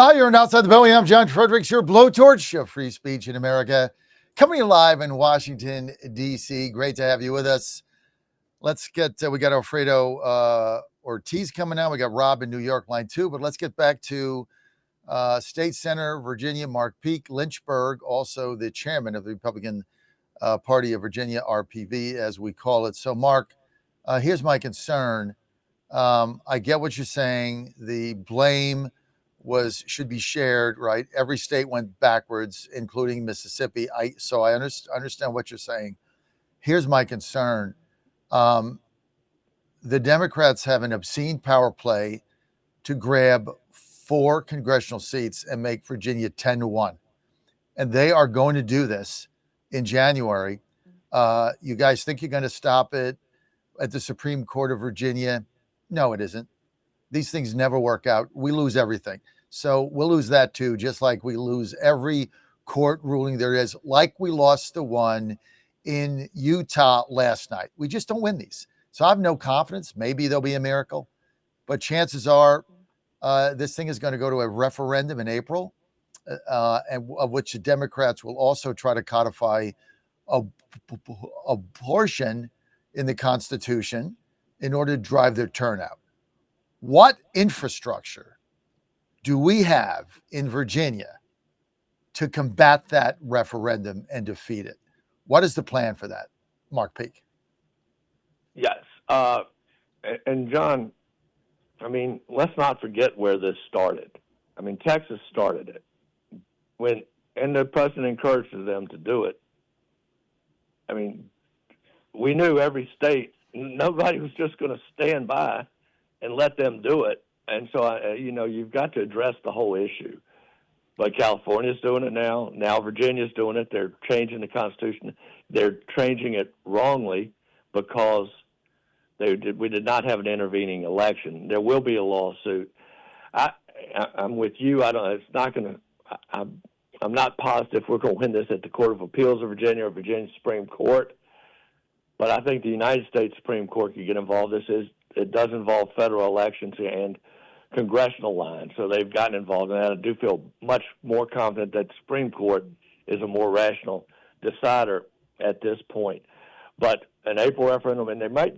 Hi, you're on Outside the Belly. I'm John Fredericks, your blowtorch of free speech in America. Coming live in Washington, D.C. Great to have you with us. Let's get, we got Alfredo Ortiz coming out. We got Rob in New York, line 2. But let's get back to State Senator, Virginia, Mark Peake, Lynchburg, also the chairman of the Republican Party of Virginia, RPV, as we call it. So, Mark, here's my concern. I get what you're saying. The blame should be shared, right? Every state went backwards, including Mississippi. So I understand what you're saying. Here's my concern. The Democrats have an obscene power play to grab 4 congressional seats and make Virginia 10-1. And they are going to do this in January. You guys think you're going to stop it at the Supreme Court of Virginia? No, it isn't. These things never work out. We lose everything. So we'll lose that too, just like we lose every court ruling there is, like we lost the one in Utah last night. We just don't win these. So I have no confidence. Maybe there'll be a miracle, but chances are this thing is going to go to a referendum in April, and of which the Democrats will also try to codify abortion in the Constitution in order to drive their turnout. What infrastructure do we have in Virginia to combat that referendum and defeat it? What is the plan for that, Mark Peake? Yes. And John, I mean, let's not forget where this started. I mean, Texas started it. And the president encouraged them to do it. I mean, we knew every state, nobody was just going to stand by and let them do it. And so, you've got to address the whole issue. But California's doing it now. Now Virginia's doing it. They're changing the Constitution. They're changing it wrongly because we did not have an intervening election. There will be a lawsuit. I'm with you. It's not going to. I'm not positive we're going to win this at the Court of Appeals of Virginia or Virginia Supreme Court. But I think the United States Supreme Court could get involved. It does involve federal elections and congressional lines, so they've gotten involved in that. I do feel much more confident that the Supreme Court is a more rational decider at this point. But an April referendum, and I don't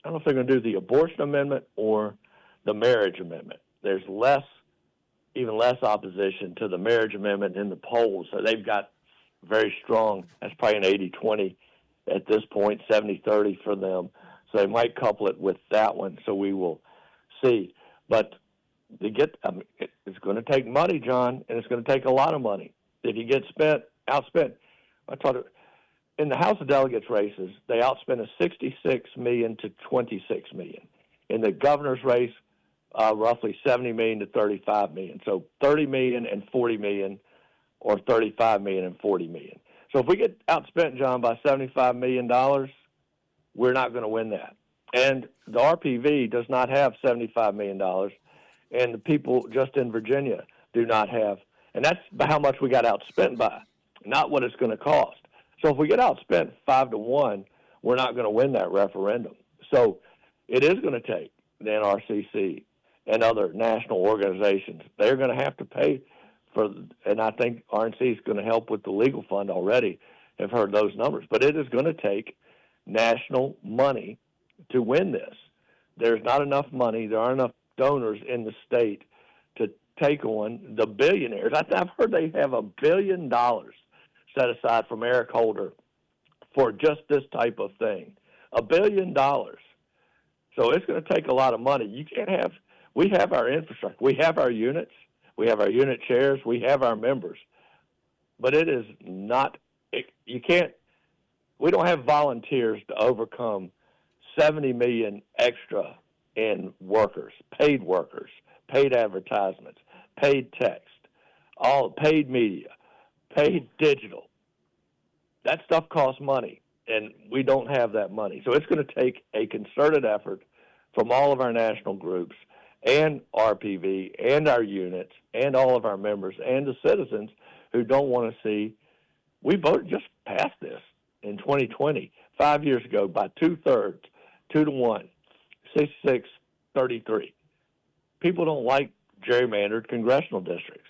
know if they're going to do the abortion amendment or the marriage amendment. There's even less opposition to the marriage amendment in the polls, so they've got very strong, that's probably an 80-20 at this point, 70-30 for them. So they might couple it with that one, so we will see. But it's going to take money, John, and it's going to take a lot of money. If you get outspent, in the House of Delegates races, they outspent us $66 million to $26 million. In the governor's race, roughly $70 million to $35 million. So $30 million and $40 million, or $35 million and $40 million. So if we get outspent, John, by $75 million, we're not going to win that. And the RPV does not have $75 million, and the people just in Virginia do not have. And that's how much we got outspent by, not what it's going to cost. So if we get outspent 5-1, we're not going to win that referendum. So it is going to take the NRCC and other national organizations. They're going to have to pay for, and I think RNC is going to help with the legal fund already. I've heard those numbers. But it is going to take national money to win this. There's not enough money. There aren't enough donors in the state to take on the billionaires. I've heard they have $1 billion set aside from Eric Holder for just this type of thing. $1 billion. So it's going to take a lot of money. We have our infrastructure. We have our units. We have our unit chairs. We have our members. But it is not, we don't have volunteers to overcome 70 million extra in workers, paid advertisements, paid text, all paid media, paid digital. That stuff costs money, and we don't have that money. So it's going to take a concerted effort from all of our national groups and RPV and our units and all of our members and the citizens who don't want to see. We voted just past this in 2020, 5 years ago, by 2/3, 2-1, 66-33. People don't like gerrymandered congressional districts.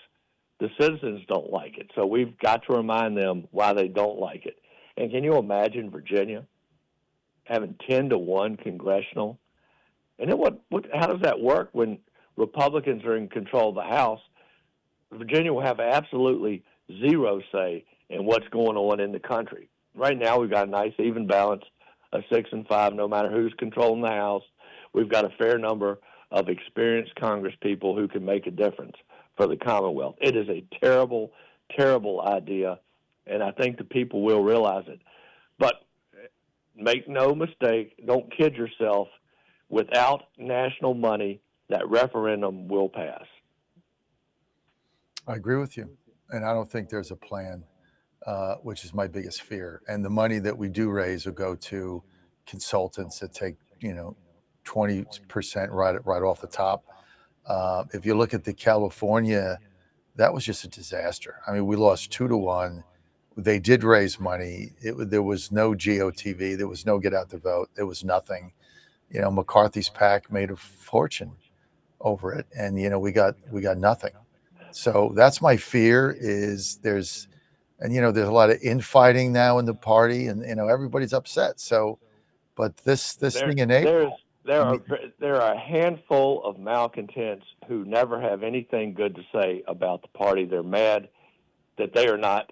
The citizens don't like it, so we've got to remind them why they don't like it. And can you imagine Virginia having 10-1 congressional? And then how does that work when Republicans are in control of the House? Virginia will have absolutely zero say in what's going on in the country. Right now, we've got a nice even balance of 6 and 5, no matter who's controlling the House. We've got a fair number of experienced Congress people who can make a difference for the Commonwealth. It is a terrible, terrible idea, and I think the people will realize it. But make no mistake, don't kid yourself, without national money, that referendum will pass. I agree with you. And I don't think there's a plan, which is my biggest fear. And the money that we do raise will go to consultants that take, 20% right off the top. If you look at the California, that was just a disaster. I mean, we lost 2-1. They did raise money. There was no GOTV. There was no get out the vote. There was nothing. McCarthy's PAC made a fortune over it, and we got nothing. So that's my fear. Is there's a lot of infighting now in the party, and everybody's upset. So, but this thing in April. There are a handful of malcontents who never have anything good to say about the party. They're mad that they are not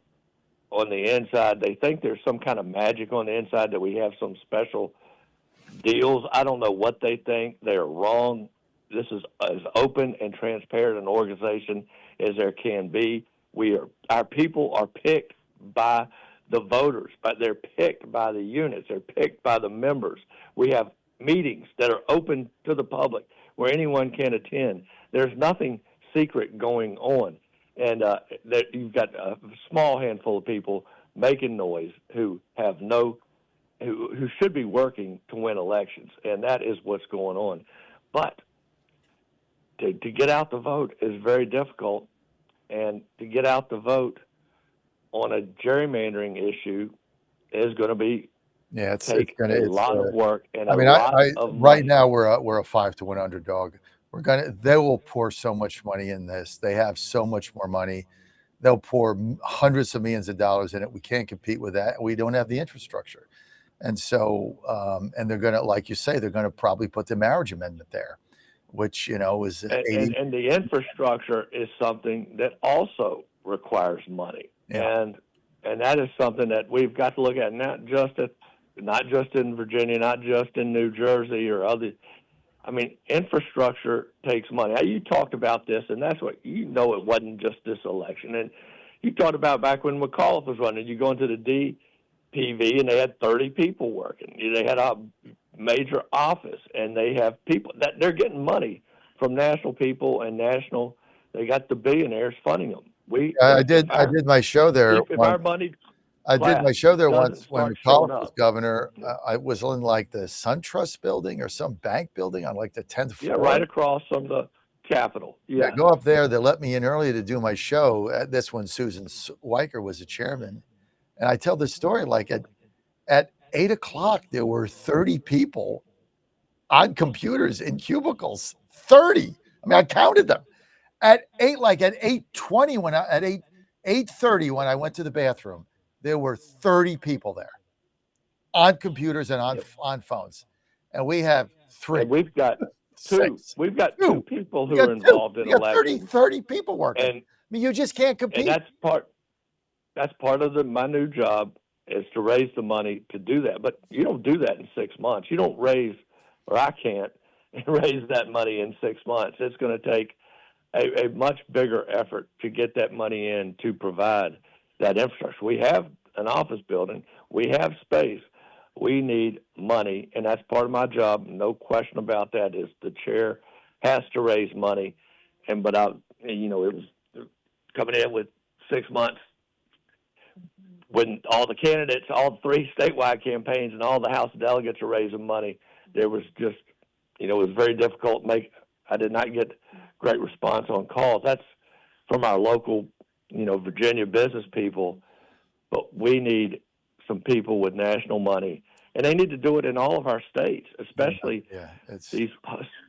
on the inside. They think there's some kind of magic on the inside, that we have some special deals. I don't know what they think. They're wrong. This is as open and transparent an organization as there can be. Our people are picked by the voters, but they're picked by the units. They're picked by the members. We have meetings that are open to the public where anyone can attend. There's nothing secret going on. And that you've got a small handful of people making noise who who should be working to win elections, and that is what's going on. But to get out the vote is very difficult, and to get out the vote on a gerrymandering issue is going to be take a lot of work and a lot of money. Right now we're a 5-1 underdog. They will pour so much money in this. They have so much more money. They'll pour hundreds of millions of dollars in it. We can't compete with that. We don't have the infrastructure. And so, and they're going to, like you say, they're going to probably put the marriage amendment there, which, is 80. And the infrastructure is something that also requires money. Yeah. And that is something that we've got to look at, not just in Virginia, not just in New Jersey or other. I mean, infrastructure takes money. Now, you talked about this, and that's what it wasn't just this election. And you talked about back when McAuliffe was running. You go into the DPV, and they had 30 people working. They had a major office, and they have people that they're getting money from national people and national. They got the billionaires funding them. I did my show there. If our money I did my show there once when McAuliffe was governor. I was in like the SunTrust building or some bank building on like the 10th floor. Yeah, right across from the Capitol. Yeah, go up there. They let me in early to do my show. This one, Susan Weicker was the chairman. And I tell the story like at 8 o'clock, there were 30 people on computers in cubicles. 30. I mean, I counted them. At 8:20 at 8:30 when I went to the bathroom, there were 30 people there on computers and on phones. And we have 3. And we've got 2. We've got 2 people who are involved in elections. 30 people working. And, I mean, you just can't compete. And that's part of my new job, is to raise the money to do that. But you don't do that in 6 months. You don't raise, or I can't raise that money in 6 months. It's going to take a much bigger effort to get that money in to provide that infrastructure. We have an office building. We have space. We need money, and that's part of my job. No question about that. Is the chair has to raise money, but it was coming in with 6 months when all the candidates, all 3 statewide campaigns, and all the House delegates are raising money. There was just, it was very difficult. I did not get great response on calls. That's from our local, Virginia business people. But we need some people with national money and they need to do it in all of our states, especially it's these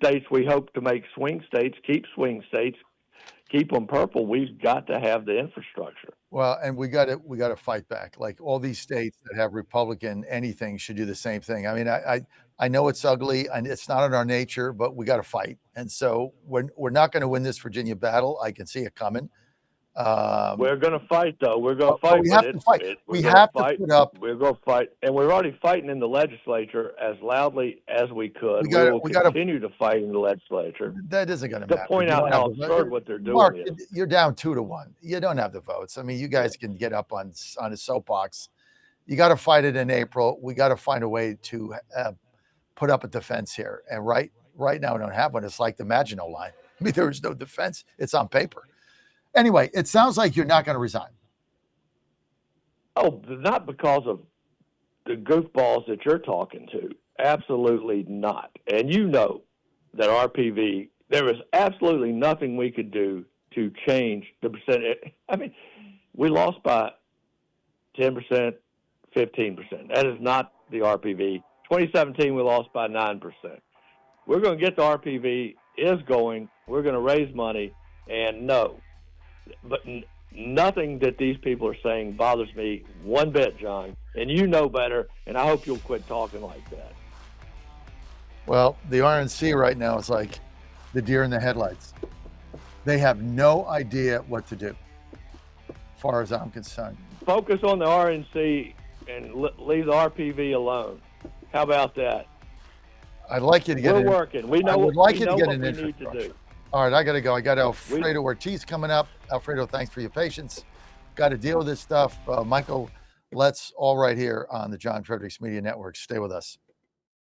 states we hope to make swing states, keep them purple. We've got to have the infrastructure. well, and we got to fight back. Like all these states that have Republican anything should do the same thing. I mean, I know it's ugly and it's not in our nature, but we got to fight. And so we're not going to win this Virginia battle. I can see it coming. We're going to fight, though. We're going to fight. We have to fight. We have to put up. We're going to fight, and we're already fighting in the legislature as loudly as we could. We will continue to fight in the legislature. That isn't going to matter. To point out how absurd what they're doing Mark, is. you're down 2-1. You don't have the votes. I mean, you guys can get up on a soapbox. You got to fight it in April. We got to find a way to put up a defense here. And right now, we don't have one. It's like the Maginot Line. I mean, there is no defense. It's on paper. Anyway, it sounds like you're not going to resign. Oh, not because of the goofballs that you're talking to. Absolutely not. And you know that RPV, there was absolutely nothing we could do to change the percentage. I mean, we lost by 10%, 15%. That is not the RPV. 2017, we lost by 9%. We're going to get the RPV is going. We're going to raise money, and no. But nothing that these people are saying bothers me one bit, John. And you know better, and I hope you'll quit talking like that. Well, the RNC right now is like the deer in the headlights. They have no idea what to do, as far as I'm concerned. Focus on the RNC and leave the RPV alone. How about that? I'd like you to get. We're working. We know. I would like you to get what an we need to do. All right, I got to go. I got Alfredo Ortiz coming up. Alfredo, thanks for your patience. Got to deal with this stuff. Michael, let's all right here on the John Fredericks Media Network. Stay with us.